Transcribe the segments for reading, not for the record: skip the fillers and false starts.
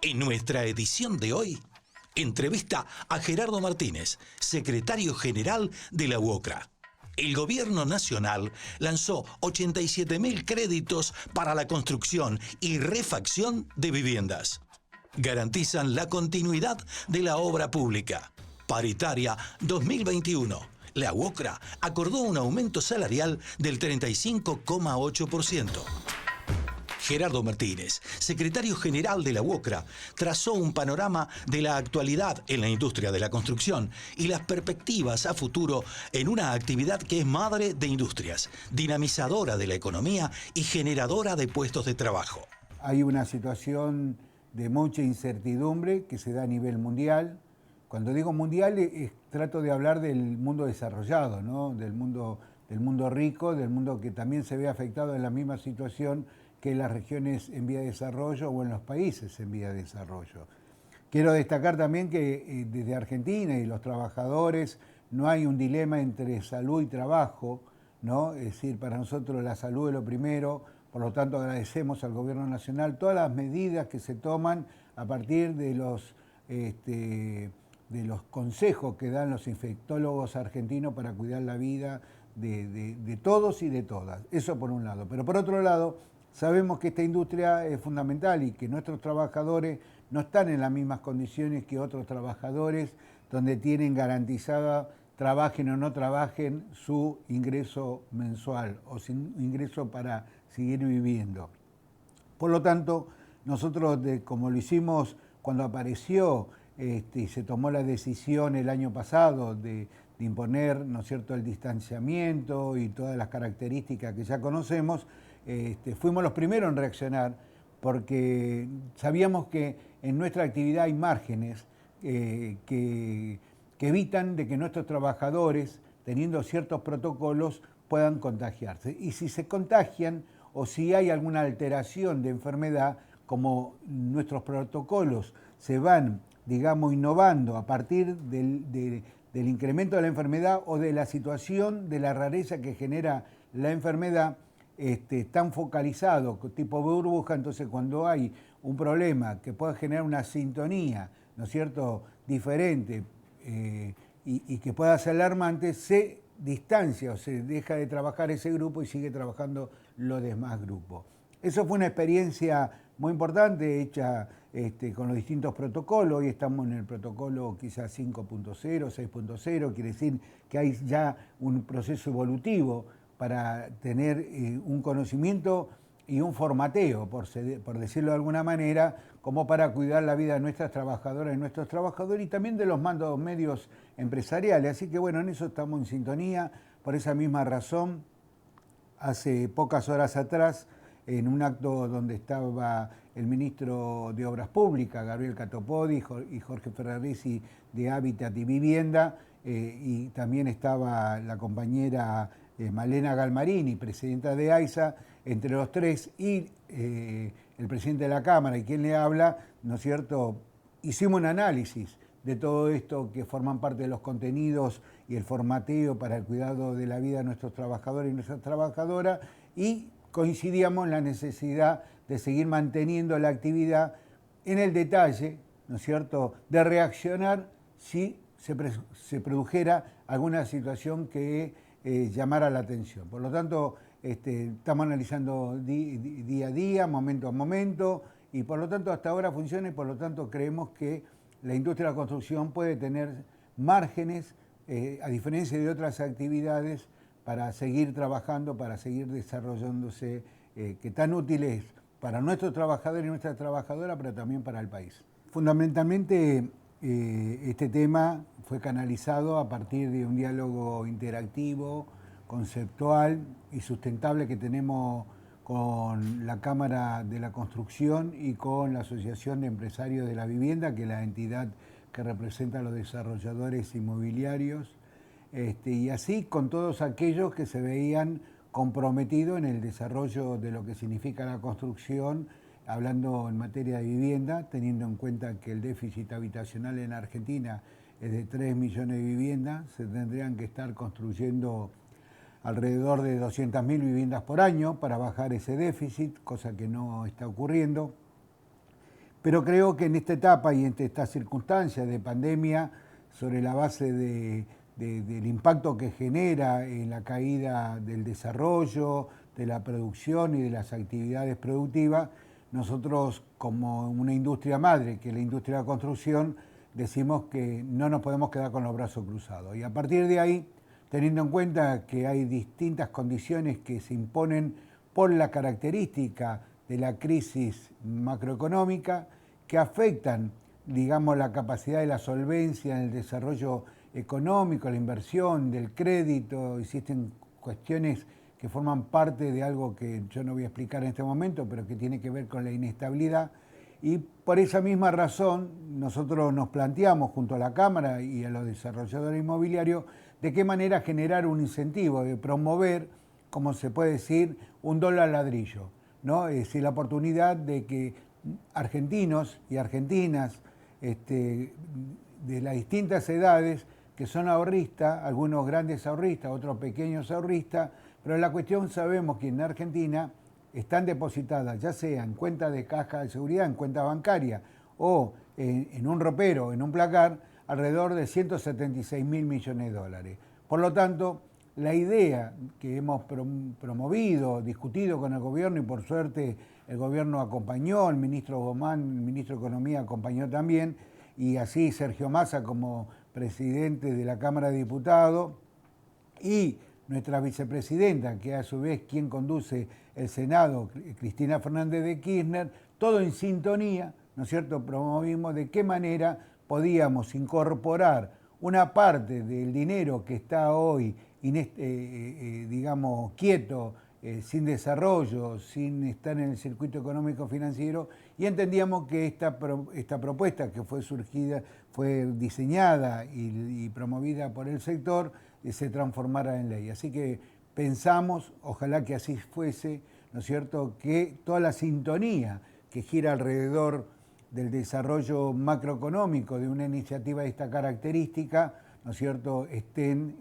En nuestra edición de hoy, entrevista a Gerardo Martínez, secretario general de la UOCRA. El gobierno nacional lanzó 87.000 créditos para la construcción y refacción de viviendas. Garantizan la continuidad de la obra pública. Paritaria 2021. La UOCRA acordó un aumento salarial del 35,8%. Gerardo Martínez, secretario general de la UOCRA, trazó un panorama de la actualidad en la industria de la construcción y las perspectivas a futuro en una actividad que es madre de industrias, dinamizadora de la economía y generadora de puestos de trabajo. Hay una situación de mucha incertidumbre que se da a nivel mundial. Cuando digo mundial, trato de hablar del mundo desarrollado, ¿no? Del mundo rico, del mundo que también se ve afectado en la misma situación que en las regiones en vía de desarrollo o en los países en vía de desarrollo. Quiero destacar también que desde Argentina y los trabajadores no hay un dilema entre salud y trabajo, ¿no? Es decir, para nosotros la salud es lo primero, por lo tanto agradecemos al Gobierno Nacional todas las medidas que se toman a partir de los consejos que dan los infectólogos argentinos para cuidar la vida de todos y de todas. Eso por un lado. Pero por otro lado, sabemos que esta industria es fundamental y que nuestros trabajadores no están en las mismas condiciones que otros trabajadores donde tienen garantizada, trabajen o no trabajen, su ingreso mensual o su ingreso para seguir viviendo. Por lo tanto, nosotros, como lo hicimos cuando apareció y se tomó la decisión el año pasado de imponer, ¿no es cierto?, el distanciamiento y todas las características que ya conocemos, fuimos los primeros en reaccionar porque sabíamos que en nuestra actividad hay márgenes que evitan de que nuestros trabajadores, teniendo ciertos protocolos, puedan contagiarse. Y si se contagian o si hay alguna alteración de enfermedad, como nuestros protocolos se van, digamos, innovando a partir del incremento de la enfermedad o de la situación de la rareza que genera la enfermedad, tan focalizado, tipo burbuja, entonces cuando hay un problema que pueda generar una sintonía, ¿no es cierto?, diferente y que pueda ser alarmante, se distancia o se deja de trabajar ese grupo y sigue trabajando los demás grupos. Eso fue una experiencia muy importante hecha con los distintos protocolos. Hoy estamos en el protocolo quizás 5.0, 6.0, quiere decir que hay ya un proceso evolutivo para tener un conocimiento y un formateo, por decirlo de alguna manera, como para cuidar la vida de nuestras trabajadoras y nuestros trabajadores y también de los mandos medios empresariales. Así que bueno, en eso estamos en sintonía. Por esa misma razón, hace pocas horas atrás, en un acto donde estaba el ministro de Obras Públicas, Gabriel Catopodi, y Jorge Ferraresi de Hábitat y Vivienda, y también estaba la compañera Malena Galmarini, presidenta de AISA, entre los tres, y el presidente de la Cámara y quien le habla, ¿no es cierto?, hicimos un análisis de todo esto que forman parte de los contenidos y el formateo para el cuidado de la vida de nuestros trabajadores y nuestras trabajadoras, y coincidíamos en la necesidad de seguir manteniendo la actividad en el detalle, ¿no es cierto?, de reaccionar si se produjera alguna situación que llamara la atención. Por lo tanto, estamos analizando día a día, momento a momento, y por lo tanto hasta ahora funciona y por lo tanto creemos que la industria de la construcción puede tener márgenes, a diferencia de otras actividades, para seguir trabajando, para seguir desarrollándose, que tan útil es para nuestros trabajadores y nuestras trabajadoras, pero también para el país. Fundamentalmente, este tema fue canalizado a partir de un diálogo interactivo, conceptual y sustentable que tenemos con la Cámara de la Construcción y con la Asociación de Empresarios de la Vivienda, que es la entidad que representa a los desarrolladores inmobiliarios, y así con todos aquellos que se veían comprometidos en el desarrollo de lo que significa la construcción, hablando en materia de vivienda, teniendo en cuenta que el déficit habitacional en Argentina es de 3 millones de viviendas, se tendrían que estar construyendo alrededor de 200.000 viviendas por año para bajar ese déficit, cosa que no está ocurriendo. Pero creo que en esta etapa y en estas circunstancias de pandemia, sobre la base del impacto que genera en la caída del desarrollo, de la producción y de las actividades productivas, nosotros como una industria madre, que es la industria de la construcción, decimos que no nos podemos quedar con los brazos cruzados. Y a partir de ahí, teniendo en cuenta que hay distintas condiciones que se imponen por la característica de la crisis macroeconómica, que afectan, digamos, la capacidad de la solvencia en el desarrollo económico, la inversión, del crédito, existen cuestiones que forman parte de algo que yo no voy a explicar en este momento, pero que tiene que ver con la inestabilidad. Y por esa misma razón nosotros nos planteamos junto a la Cámara y a los desarrolladores inmobiliarios de qué manera generar un incentivo, de promover, como se puede decir, un dólar ladrillo, ¿no? Es decir, la oportunidad de que argentinos y argentinas de las distintas edades, que son ahorristas, algunos grandes ahorristas, otros pequeños ahorristas, pero la cuestión sabemos que en Argentina están depositadas, ya sea en cuenta de caja de seguridad, en cuenta bancaria o en un ropero, en un placar, alrededor de 176.000 millones de dólares. Por lo tanto, la idea que hemos promovido, discutido con el gobierno, y por suerte el gobierno acompañó, el ministro Gomán, el ministro de Economía acompañó también, y así Sergio Massa como presidente de la Cámara de Diputados, y nuestra vicepresidenta, que a su vez quien conduce el Senado, Cristina Fernández de Kirchner, todo en sintonía, ¿no es cierto?, promovimos de qué manera podíamos incorporar una parte del dinero que está hoy, digamos, quieto, sin desarrollo, sin estar en el circuito económico financiero, y entendíamos que esta propuesta que fue diseñada y promovida por el sector, se transformara en ley. Así que pensamos, ojalá que así fuese, ¿no es cierto?, que toda la sintonía que gira alrededor del desarrollo macroeconómico de una iniciativa de esta característica, ¿no es cierto?, estén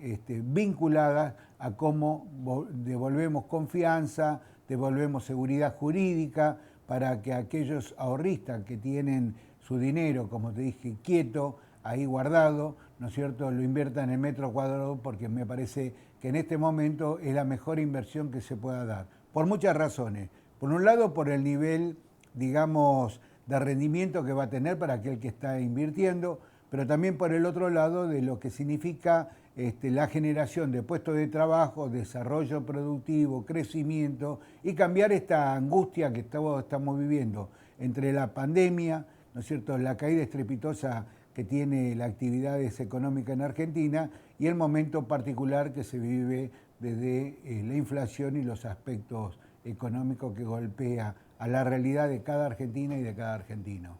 vinculadas a cómo devolvemos confianza, devolvemos seguridad jurídica para que aquellos ahorristas que tienen su dinero, como te dije, quieto, ahí guardado, ¿no es cierto?, lo inviertan en metro cuadrado, porque me parece que en este momento es la mejor inversión que se pueda dar, por muchas razones. Por un lado, por el nivel, digamos, de rendimiento que va a tener para aquel que está invirtiendo, pero también por el otro lado de lo que significa la generación de puestos de trabajo, desarrollo productivo, crecimiento, y cambiar esta angustia que estamos viviendo entre la pandemia, ¿no es cierto?, la caída estrepitosa que tiene la actividad económica en Argentina y el momento particular que se vive desde la inflación y los aspectos económicos que golpea a la realidad de cada argentina y de cada argentino.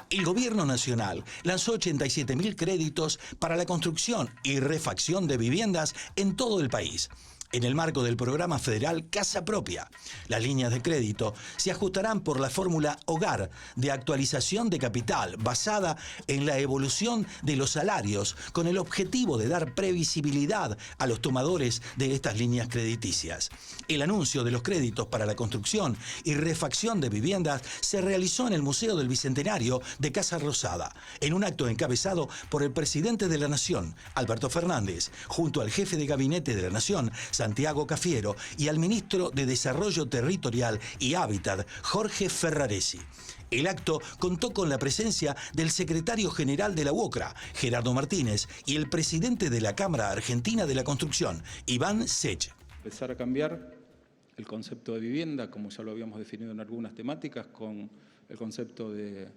El Gobierno Nacional lanzó 87.000 créditos para la construcción y refacción de viviendas en todo el país, en el marco del programa federal Casa Propia. Las líneas de crédito se ajustarán por la fórmula Hogar de actualización de capital basada en la evolución de los salarios, con el objetivo de dar previsibilidad a los tomadores de estas líneas crediticias. El anuncio de los créditos para la construcción y refacción de viviendas se realizó en el Museo del Bicentenario de Casa Rosada, en un acto encabezado por el presidente de la Nación, Alberto Fernández, junto al jefe de gabinete de la Nación, Santiago Cafiero, y al ministro de Desarrollo Territorial y Hábitat, Jorge Ferraresi. El acto contó con la presencia del secretario general de la UOCRA, Gerardo Martínez, y el presidente de la Cámara Argentina de la Construcción, Iván Sech. Empezar a cambiar el concepto de vivienda, como ya lo habíamos definido en algunas temáticas, con el concepto de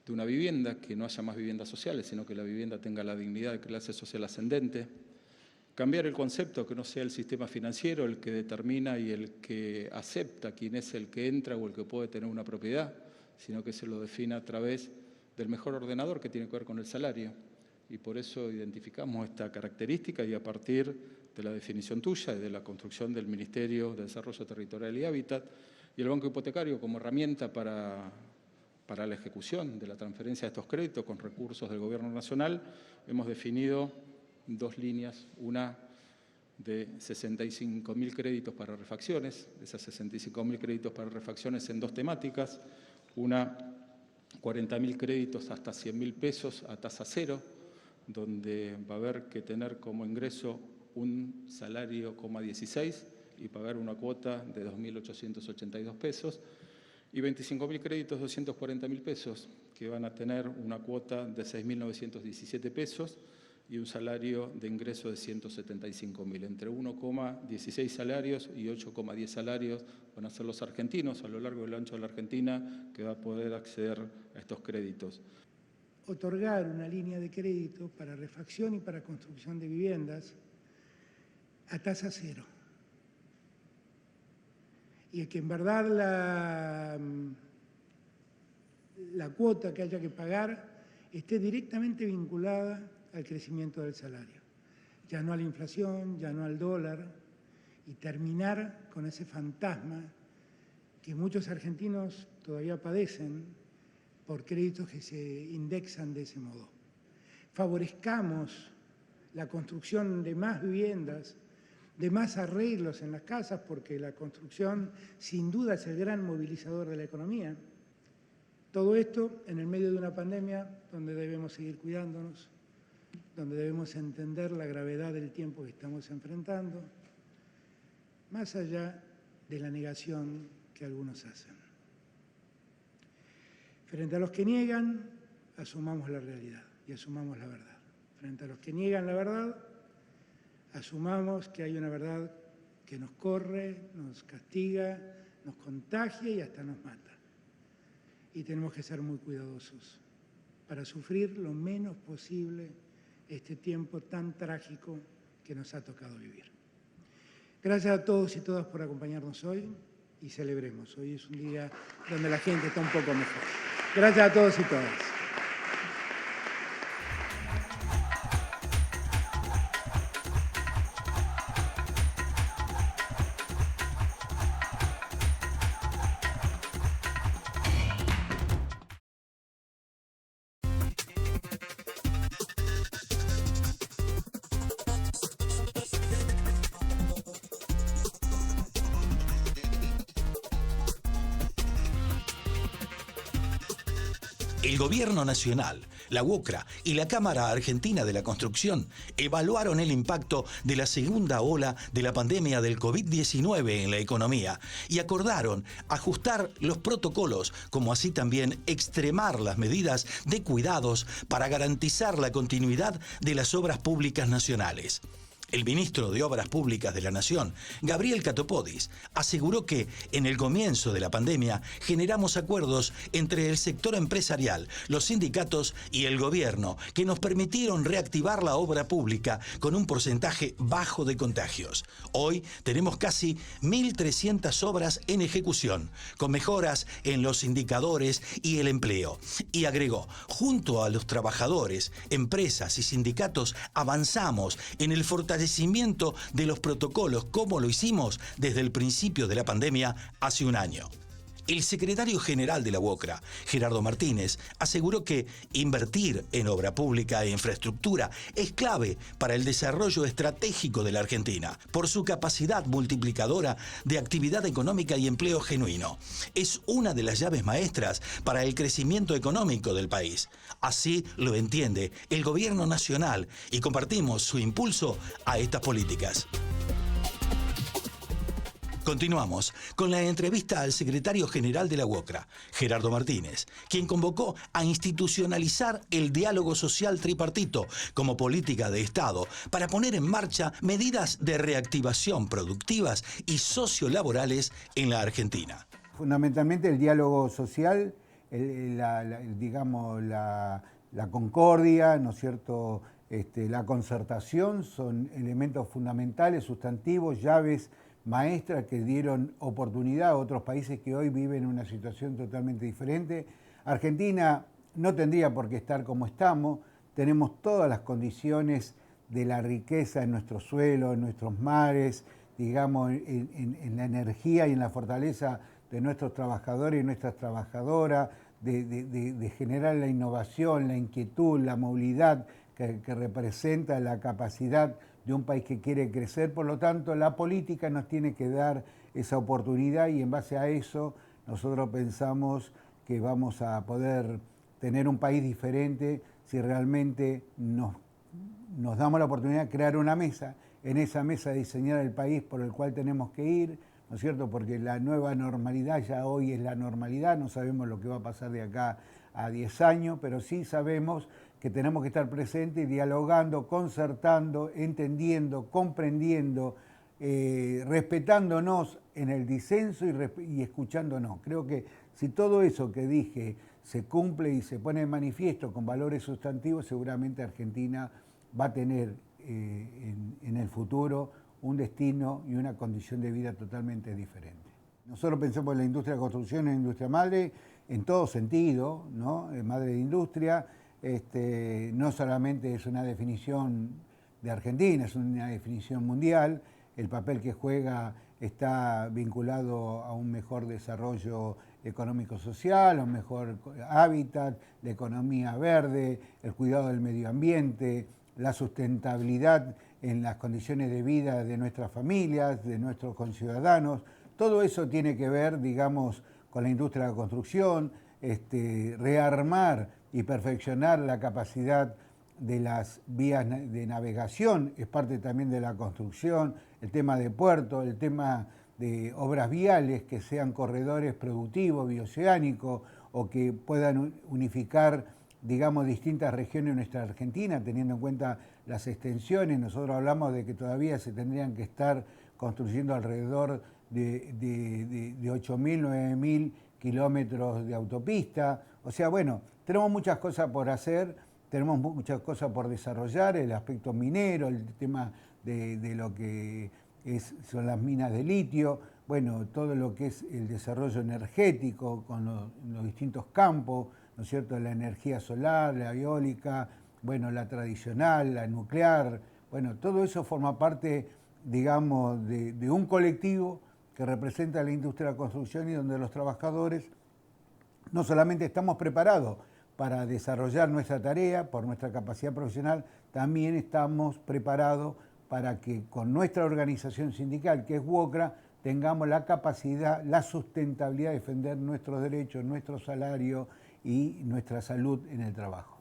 una vivienda, que no haya más viviendas sociales, sino que la vivienda tenga la dignidad de clase social ascendente. Cambiar el concepto, que no sea el sistema financiero el que determina y el que acepta quién es el que entra o el que puede tener una propiedad, sino que se lo defina a través del mejor ordenador que tiene que ver con el salario. Y por eso identificamos esta característica y a partir de la definición tuya y de la construcción del Ministerio de Desarrollo Territorial y Hábitat y el Banco Hipotecario como herramienta para la ejecución de la transferencia de estos créditos con recursos del Gobierno Nacional, hemos definido dos líneas, una de 65.000 créditos para refacciones, esas 65.000 créditos para refacciones en dos temáticas, Una, 40.000 créditos hasta 100.000 pesos a tasa cero, donde va a haber que tener como ingreso un salario, 16 y pagar una cuota de 2.882 pesos. Y 25.000 créditos, 240.000 pesos, que van a tener una cuota de 6.917 pesos y un salario de ingreso de 175.000. Entre 1,16 salarios y 8,10 salarios van a ser los argentinos a lo largo y lo ancho de la Argentina que va a poder acceder a estos créditos. Otorgar una línea de crédito para refacción y para construcción de viviendas a tasa cero. Y que en verdad la cuota que haya que pagar esté directamente vinculada al crecimiento del salario, ya no a la inflación, ya no al dólar, y terminar con ese fantasma que muchos argentinos todavía padecen por créditos que se indexan de ese modo. Favorezcamos la construcción de más viviendas, de más arreglos en las casas, porque la construcción sin duda es el gran movilizador de la economía. Todo esto en el medio de una pandemia donde debemos seguir cuidándonos, donde debemos entender la gravedad del tiempo que estamos enfrentando, más allá de la negación que algunos hacen. Frente a los que niegan, asumamos la realidad y asumamos la verdad. Frente a los que niegan la verdad, asumamos que hay una verdad que nos corre, nos castiga, nos contagia y hasta nos mata. Y tenemos que ser muy cuidadosos para sufrir lo menos posible este tiempo tan trágico que nos ha tocado vivir. Gracias a todos y todas por acompañarnos hoy y celebremos. Hoy es un día donde la gente está un poco mejor. Gracias a todos y todas. El Gobierno Nacional, la UOCRA y la Cámara Argentina de la Construcción evaluaron el impacto de la segunda ola de la pandemia del COVID-19 en la economía y acordaron ajustar los protocolos, como así también extremar las medidas de cuidados para garantizar la continuidad de las obras públicas nacionales. El ministro de Obras Públicas de la Nación, Gabriel Catopodis, aseguró que en el comienzo de la pandemia generamos acuerdos entre el sector empresarial, los sindicatos y el gobierno que nos permitieron reactivar la obra pública con un porcentaje bajo de contagios. Hoy tenemos casi 1.300 obras en ejecución, con mejoras en los indicadores y el empleo. Y agregó, junto a los trabajadores, empresas y sindicatos avanzamos en el fortalecimiento de los protocolos como lo hicimos desde el principio de la pandemia hace un año. El secretario general de la UOCRA, Gerardo Martínez, aseguró que invertir en obra pública e infraestructura es clave para el desarrollo estratégico de la Argentina, por su capacidad multiplicadora de actividad económica y empleo genuino. Es una de las llaves maestras para el crecimiento económico del país. Así lo entiende el Gobierno Nacional y compartimos su impulso a estas políticas. Continuamos con la entrevista al secretario general de la UOCRA, Gerardo Martínez, quien convocó a institucionalizar el diálogo social tripartito como política de Estado para poner en marcha medidas de reactivación productivas y sociolaborales en la Argentina. Fundamentalmente el diálogo social, la concordia, ¿no es cierto?, la concertación son elementos fundamentales, sustantivos, llaves maestras que dieron oportunidad a otros países que hoy viven una situación totalmente diferente. Argentina no tendría por qué estar como estamos, tenemos todas las condiciones de la riqueza en nuestro suelo, en nuestros mares, digamos, en la energía y en la fortaleza de nuestros trabajadores y nuestras trabajadoras, de generar la innovación, la inquietud, la movilidad que representa la capacidad de un país que quiere crecer. Por lo tanto, la política nos tiene que dar esa oportunidad y en base a eso nosotros pensamos que vamos a poder tener un país diferente si realmente nos damos la oportunidad de crear una mesa, en esa mesa diseñar el país por el cual tenemos que ir, ¿no es cierto? Porque la nueva normalidad ya hoy es la normalidad, no sabemos lo que va a pasar de acá a 10 años, pero sí sabemos que tenemos que estar presentes, dialogando, concertando, entendiendo, comprendiendo, respetándonos en el disenso y escuchándonos. Creo que si todo eso que dije se cumple y se pone en manifiesto con valores sustantivos, seguramente Argentina va a tener en el futuro un destino y una condición de vida totalmente diferente. Nosotros pensamos en la industria de construcción, en la industria madre, en todo sentido, ¿no? Madre de industria, no solamente es una definición de Argentina, es una definición mundial. El papel que juega está vinculado a un mejor desarrollo económico-social, a un mejor hábitat, la economía verde, el cuidado del medio ambiente, la sustentabilidad en las condiciones de vida de nuestras familias, de nuestros conciudadanos. Todo eso tiene que ver, digamos, con la industria de la construcción, rearmar y perfeccionar la capacidad de las vías de navegación, es parte también de la construcción, el tema de puertos, el tema de obras viales que sean corredores productivos, bioceánicos, o que puedan unificar, digamos, distintas regiones de nuestra Argentina, teniendo en cuenta las extensiones. Nosotros hablamos de que todavía se tendrían que estar construyendo alrededor de 8.000, 9.000 kilómetros de autopista. O sea, bueno, tenemos muchas cosas por hacer, tenemos muchas cosas por desarrollar, el aspecto minero, el tema de lo que son las minas de litio, bueno, todo lo que es el desarrollo energético con los distintos campos, ¿no es cierto?, la energía solar, la eólica, bueno, la tradicional, la nuclear, bueno, todo eso forma parte, digamos, de un colectivo que representa la industria de la construcción y donde los trabajadores no solamente estamos preparados para desarrollar nuestra tarea por nuestra capacidad profesional, también estamos preparados para que con nuestra organización sindical, que es UOCRA, tengamos la capacidad, la sustentabilidad de defender nuestros derechos, nuestro salario y nuestra salud en el trabajo.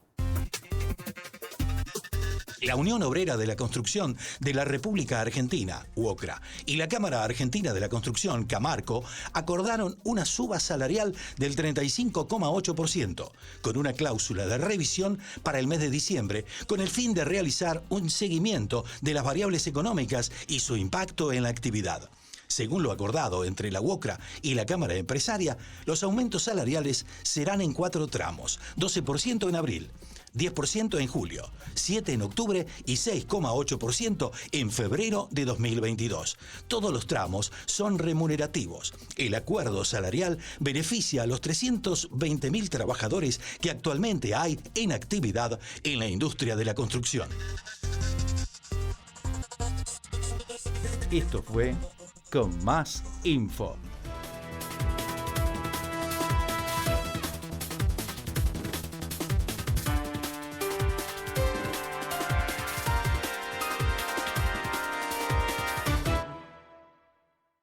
La Unión Obrera de la Construcción de la República Argentina, UOCRA, y la Cámara Argentina de la Construcción, Camarco, acordaron una suba salarial del 35,8%, con una cláusula de revisión para el mes de diciembre, con el fin de realizar un seguimiento de las variables económicas y su impacto en la actividad. Según lo acordado entre la UOCRA y la Cámara Empresaria, los aumentos salariales serán en 4 tramos, 12% en abril, 10% en julio, 7% en octubre y 6,8% en febrero de 2022. Todos los tramos son remunerativos. El acuerdo salarial beneficia a los 320.000 trabajadores que actualmente hay en actividad en la industria de la construcción. Esto fue Con Más Info.